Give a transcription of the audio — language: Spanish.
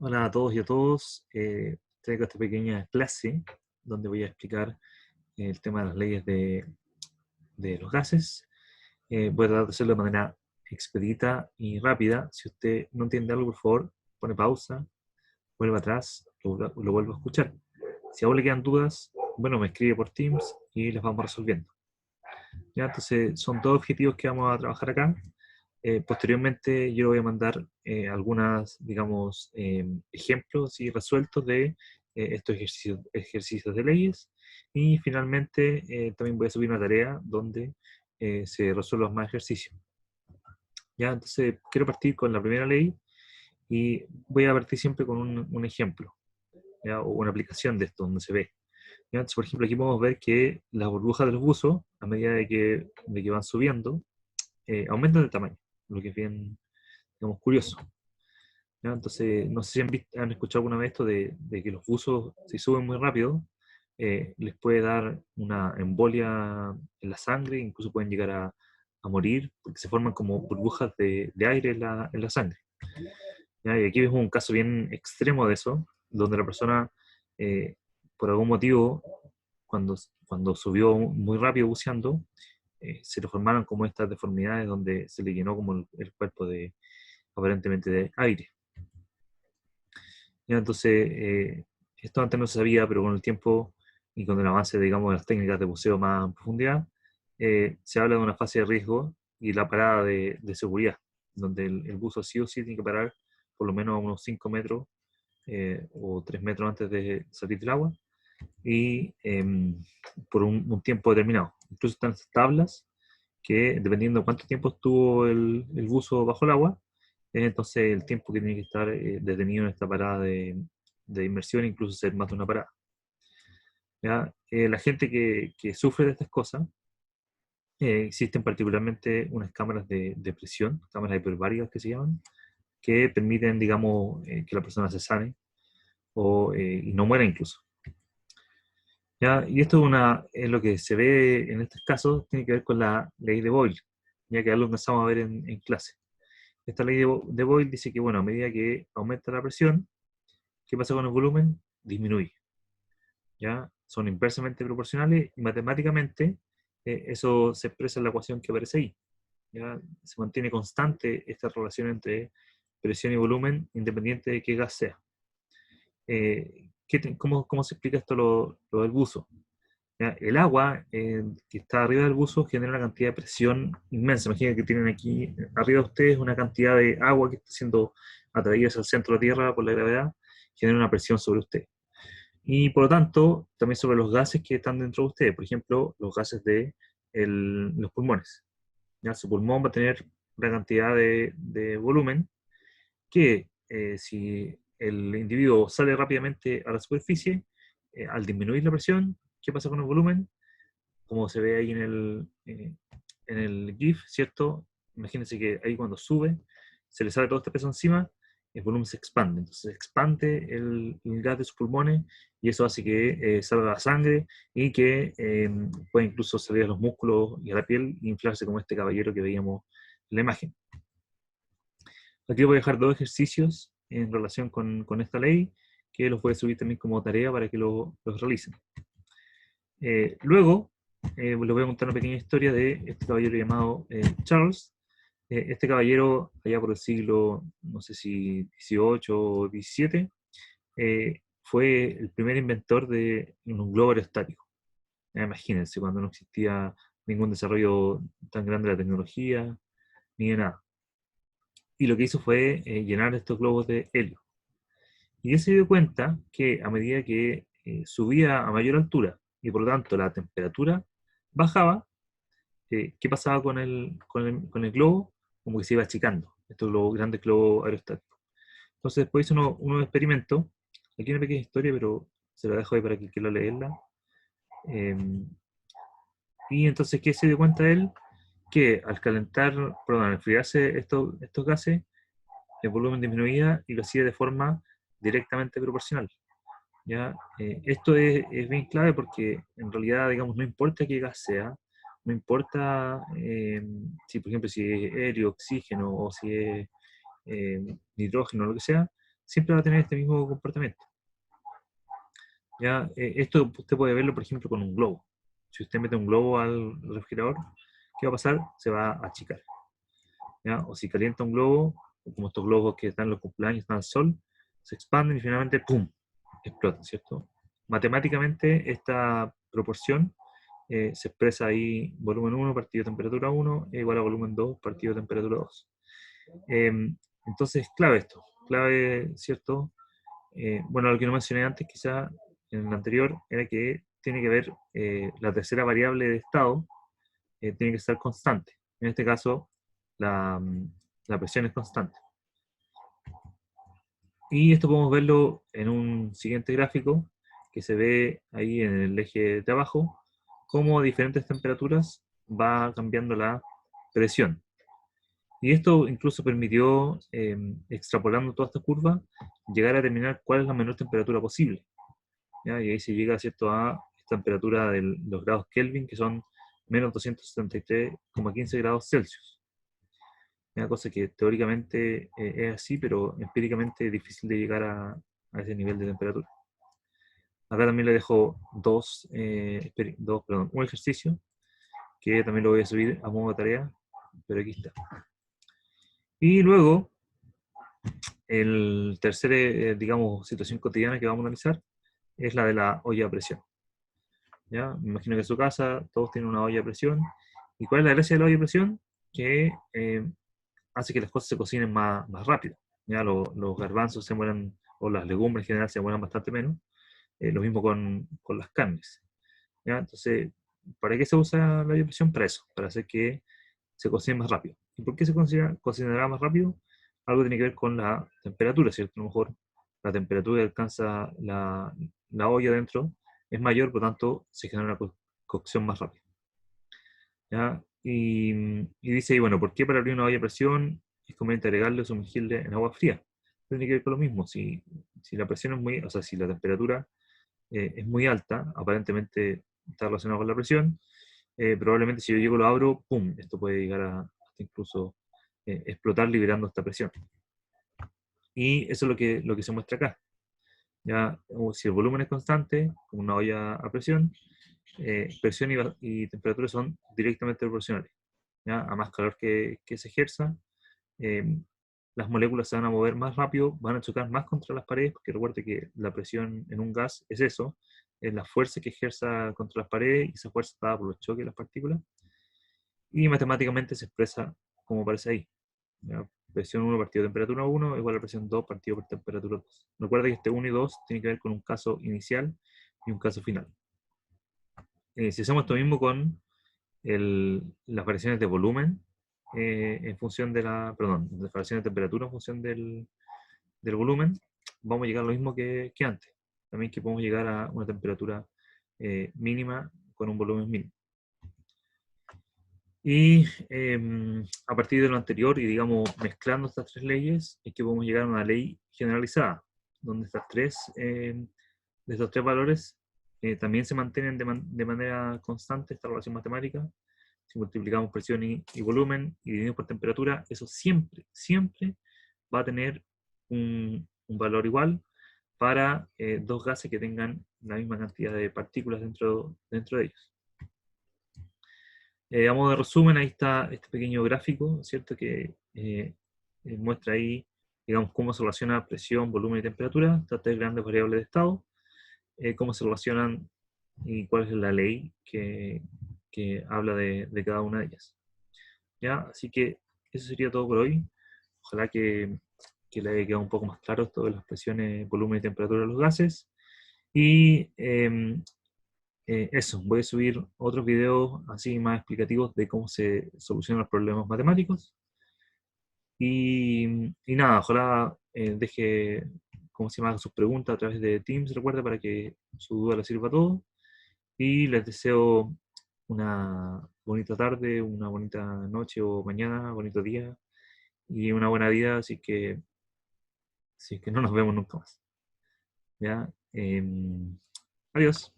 Hola a todos y a todos. Traigo esta pequeña clase donde voy a explicar el tema de las leyes de los gases. Voy a tratar de hacerlo de manera expedita y rápida. Si usted no entiende algo, por favor, pone pausa, vuelve atrás, lo vuelvo a escuchar. Si aún le quedan dudas, bueno, me escribe por Teams y las vamos resolviendo. ¿Ya? Entonces, son dos objetivos que vamos a trabajar acá. Posteriormente yo le voy a mandar algunas, digamos, ejemplos y resueltos de estos ejercicios de leyes. Y finalmente también voy a subir una tarea donde se resuelvan más ejercicios. ¿Ya? Entonces quiero partir con la primera ley y voy a partir siempre con un ejemplo, ¿ya? O una aplicación de esto donde se ve. ¿Ya? Entonces, por ejemplo, aquí podemos ver que las burbujas del buzo, a medida de que van subiendo, aumentan de tamaño, lo que es bien, digamos, curioso. ¿Ya? Entonces, no sé si han escuchado alguna vez esto de que los buzos, si suben muy rápido, les puede dar una embolia en la sangre, incluso pueden llegar a morir, porque se forman como burbujas de aire en la sangre. ¿Ya? Y aquí vemos un caso bien extremo de eso, donde la persona, eh, por algún motivo, cuando subió muy rápido buceando, se le formaron como estas deformidades donde se le llenó como el cuerpo aparentemente de aire. ¿Ya? Entonces, esto antes no se sabía, pero con el tiempo y con el avance, digamos, de las técnicas de buceo más en profundidad, se habla de una fase de riesgo y la parada de seguridad, donde el buzo sí o sí tiene que parar por lo menos a unos 5 metros o 3 metros antes de salir del agua y por un tiempo determinado. Incluso están tablas que, dependiendo de cuánto tiempo estuvo el buzo bajo el agua, es entonces el tiempo que tiene que estar detenido en esta parada de inmersión, incluso ser más de una parada. ¿Ya? La gente que sufre de estas cosas, existen particularmente unas cámaras de presión, cámaras hiperbáricas que se llaman, que permiten, digamos, que la persona se sane y no muera incluso. ¿Ya? Y esto es lo que se ve en estos casos, tiene que ver con la ley de Boyle, ya que algo empezamos a ver en clase. Esta ley de Boyle dice que, bueno, a medida que aumenta la presión, ¿qué pasa con el volumen? Disminuye. ¿Ya? Son inversamente proporcionales y matemáticamente eso se expresa en la ecuación que aparece ahí. ¿Ya? Se mantiene constante esta relación entre presión y volumen independiente de qué gas sea. ¿Cómo se explica esto lo del buzo? ¿Ya? El agua que está arriba del buzo genera una cantidad de presión inmensa. Imaginen que tienen aquí arriba de ustedes una cantidad de agua que está siendo atraída hacia el centro de la Tierra por la gravedad, genera una presión sobre ustedes. Y por lo tanto, también sobre los gases que están dentro de ustedes. Por ejemplo, los gases de los pulmones. ¿Ya? Su pulmón va a tener una cantidad de volumen que si el individuo sale rápidamente a la superficie, al disminuir la presión, ¿qué pasa con el volumen? Como se ve ahí en el GIF, ¿cierto? Imagínense que ahí cuando sube, se le sale todo este peso encima, el volumen se expande. Entonces se expande el gas de sus pulmones y eso hace que salga la sangre y que pueda incluso salir a los músculos y a la piel e inflarse como este caballero que veíamos en la imagen. Aquí voy a dejar dos ejercicios en relación con esta ley que los voy a subir también como tarea para que los realicen. Luego, les voy a contar una pequeña historia de este caballero llamado Charles. Este caballero, allá por el siglo, no sé si 18 o 17, fue el primer inventor de un globo aerostático. Imagínense, cuando no existía ningún desarrollo tan grande de la tecnología, ni de nada. Y lo que hizo fue llenar estos globos de helio. Y él se dio cuenta que a medida que subía a mayor altura y por lo tanto la temperatura bajaba, ¿qué pasaba con el globo? Como que se iba achicando, estos grandes globos aerostáticos. Entonces después hizo unos experimentos, aquí una pequeña historia, pero se la dejo ahí para que quiera leerla. Eh, y entonces, ¿qué se dio cuenta él? Que al calentar, perdón, al enfriarse estos gases, el volumen disminuía y lo hacía de forma directamente proporcional. ¿Ya? Esto es bien clave porque en realidad, digamos, no importa qué gas sea, no importa si, por ejemplo, si es helio, oxígeno o si es nitrógeno o lo que sea, siempre va a tener este mismo comportamiento. ¿Ya? Esto usted puede verlo, por ejemplo, con un globo. Si usted mete un globo al refrigerador, ¿qué va a pasar? Se va a achicar. ¿Ya? O si calienta un globo, como estos globos que están en los cumpleaños, están al sol, se expanden y finalmente ¡pum! Explotan, ¿cierto? Matemáticamente esta proporción se expresa ahí volumen 1 partido temperatura 1 es igual a volumen 2 partido temperatura 2. Entonces, clave esto, clave, ¿cierto? Bueno, lo que no mencioné antes, quizá en el anterior, era que tiene que ver la tercera variable de estado, tiene que estar constante. En este caso, la, la presión es constante. Y esto podemos verlo en un siguiente gráfico que se ve ahí en el eje de abajo, cómo a diferentes temperaturas va cambiando la presión. Y esto incluso permitió, extrapolando toda esta curva, llegar a determinar cuál es la menor temperatura posible. ¿Ya? Y ahí se llega, ¿cierto?, a esta temperatura de los grados Kelvin, que son menos 273,15 grados Celsius. Una cosa que teóricamente es así, pero empíricamente es difícil de llegar a ese nivel de temperatura. Acá también le dejo un ejercicio, que también lo voy a subir a modo de tarea, pero aquí está. Y luego, el tercer, digamos, situación cotidiana que vamos a analizar es la de la olla a presión. ¿Ya? Me imagino que en su casa todos tienen una olla a presión. ¿Y cuál es la gracia de la olla a presión? Que hace que las cosas se cocinen más rápido. ¿Ya? Los garbanzos se mueran, o las legumbres en general se mueran bastante menos. Lo mismo con las carnes. ¿Ya? Entonces, ¿para qué se usa la olla a presión? Para eso, para hacer que se cocine más rápido. ¿Y por qué se cocinará más rápido? Algo tiene que ver con la temperatura, ¿cierto? A lo mejor la temperatura que alcanza la olla dentro es mayor, por lo tanto se genera una cocción más rápida. ¿Ya? Y dice ahí, bueno, ¿por qué para abrir una olla a presión es conveniente agregarle o sumergirle en agua fría? Tiene que ver con lo mismo, si la presión es muy, o sea, si la temperatura es muy alta, aparentemente está relacionado con la presión, probablemente si yo llego lo abro, ¡pum! Esto puede llegar a hasta incluso explotar liberando esta presión. Y eso es lo que se muestra acá. ¿Ya? Si el volumen es constante, como una olla a presión, presión y temperatura son directamente proporcionales. ¿Ya? A más calor que se ejerza, eh, las moléculas se van a mover más rápido, van a chocar más contra las paredes, porque recuerde que la presión en un gas es eso, es la fuerza que ejerza contra las paredes, y esa fuerza está dada por los choques de las partículas, y matemáticamente se expresa como aparece ahí. ¿Ya? Presión 1 partido temperatura 1 igual a presión 2 partido por temperatura 2. Recuerda que este 1 y 2 tiene que ver con un caso inicial y un caso final. Si hacemos esto mismo con las variaciones de volumen en función de las variaciones de temperatura en función del volumen, vamos a llegar a lo mismo que antes. También que podemos llegar a una temperatura mínima con un volumen mínimo. Y a partir de lo anterior, y digamos mezclando estas tres leyes, es que podemos llegar a una ley generalizada, donde de estos tres valores también se mantienen de manera constante esta relación matemática. Si multiplicamos presión y volumen y dividimos por temperatura, eso siempre, siempre va a tener un valor igual para dos gases que tengan la misma cantidad de partículas dentro de ellos. A modo de resumen, ahí está este pequeño gráfico, ¿cierto? Que muestra ahí, digamos, cómo se relaciona presión, volumen y temperatura, estas tres grandes variables de estado, cómo se relacionan y cuál es la ley que habla de cada una de ellas. ¿Ya? Así que eso sería todo por hoy. Ojalá que le haya quedado un poco más claro esto de las presiones, volumen y temperatura de los gases. Y eso, voy a subir otros videos así más explicativos de cómo se solucionan los problemas matemáticos. Y nada, ojalá deje, ¿cómo se llama?, sus preguntas a través de Teams, recuerda, para que su duda le sirva a todos. Y les deseo una bonita tarde, una bonita noche o mañana, bonito día y una buena vida, así que no nos vemos nunca más. ¿Ya? Adiós.